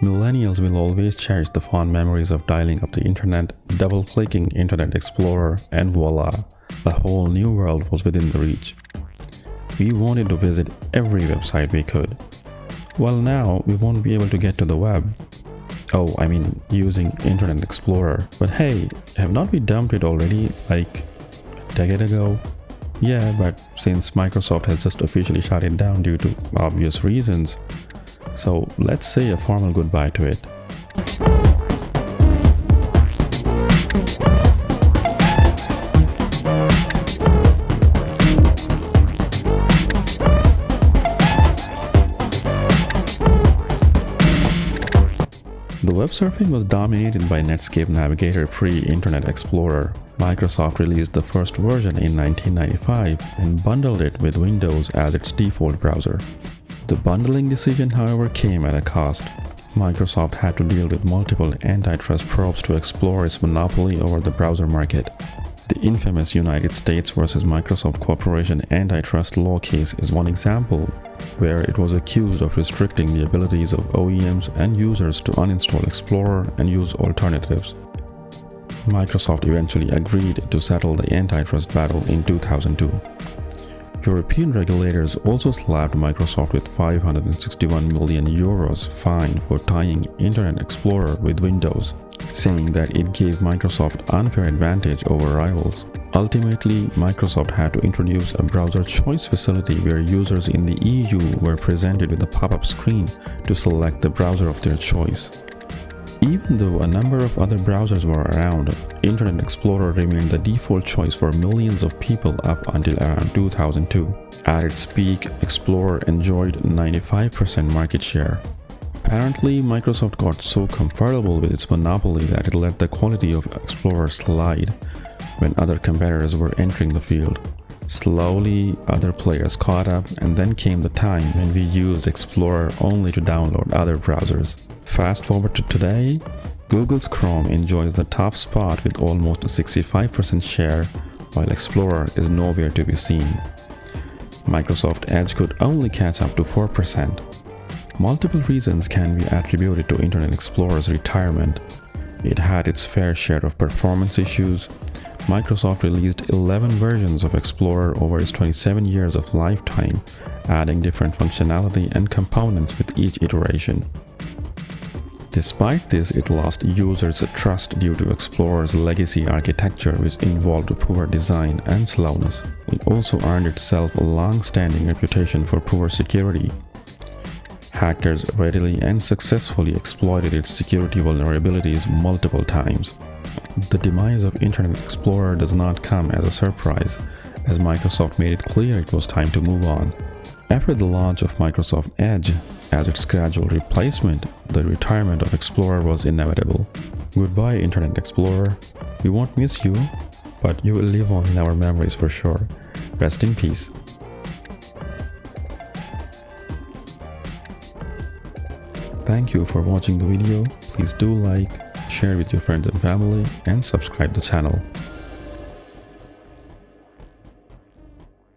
Millennials will always cherish the fond memories of dialing up the internet, double-clicking Internet Explorer, and voila, a whole new world was within the reach. We wanted to visit every website we could. Well, now we won't be able to get to the web. Oh, I mean using Internet Explorer. But hey, have not we dumped it already, like a decade ago? Yeah, but since Microsoft has just officially shut it down due to obvious reasons, so let's say a formal goodbye to it. The web surfing was dominated by Netscapenavigator pre-Internet Explorer. Microsoft released the first version in 1995 and bundled it with Windows as its default browser. The bundling decision, however, came at a cost. Microsoft had to deal with multiple antitrust probes to explore its monopoly over the browser market. The infamous United States versus Microsoft Corporation antitrust law case is one example, where it was accused of restricting the abilities of OEMs and users to uninstall Explorer and use alternatives. Microsoft eventually agreed to settle the antitrust battle in 2002. European regulators also slapped Microsoft with €561 million fine for tying Internet Explorer with Windows, saying that it gave Microsoft unfair advantage over rivals. Ultimately, Microsoft had to introduce a browser choice facility where users in the EU were presented with a pop-up screen to select the browser of their choice. Even though a number of other browsers were around, Internet Explorer remained the default choice for millions of people up until around 2002. At its peak, Explorer enjoyed 95% market share. Apparently, Microsoft got so comfortable with its monopoly that it let the quality of Explorer slide when other competitors were entering the field. Slowly, other players caught up, and then came the time when we used Explorer only to download other browsers. Fast forward to today, Google's Chrome enjoys the top spot with almost a 65% share, while Explorer is nowhere to be seen. Microsoft Edge could only catch up to 4%. Multiple reasons can be attributed to Internet Explorer's retirement. It had its fair share of performance issues. Microsoft released 11 versions of Explorer over its 27 years of lifetime, adding different functionality and components with each iteration. Despite this, it lost users' trust due to Explorer's legacy architecture, which involved poor design and slowness. It also earned itself a long-standing reputation for poor security. Hackers readily and successfully exploited its security vulnerabilities multiple times. The demise of Internet Explorer does not come as a surprise, as Microsoft made it clear it was time to move on. After the launch of Microsoft Edge as its gradual replacement, the retirement of Explorer was inevitable. Goodbye, Internet Explorer. We won't miss you, but you will live on in our memories for sure. Rest in peace. Thank you for watching the video. Please do like, share with your friends and family, and subscribe the channel.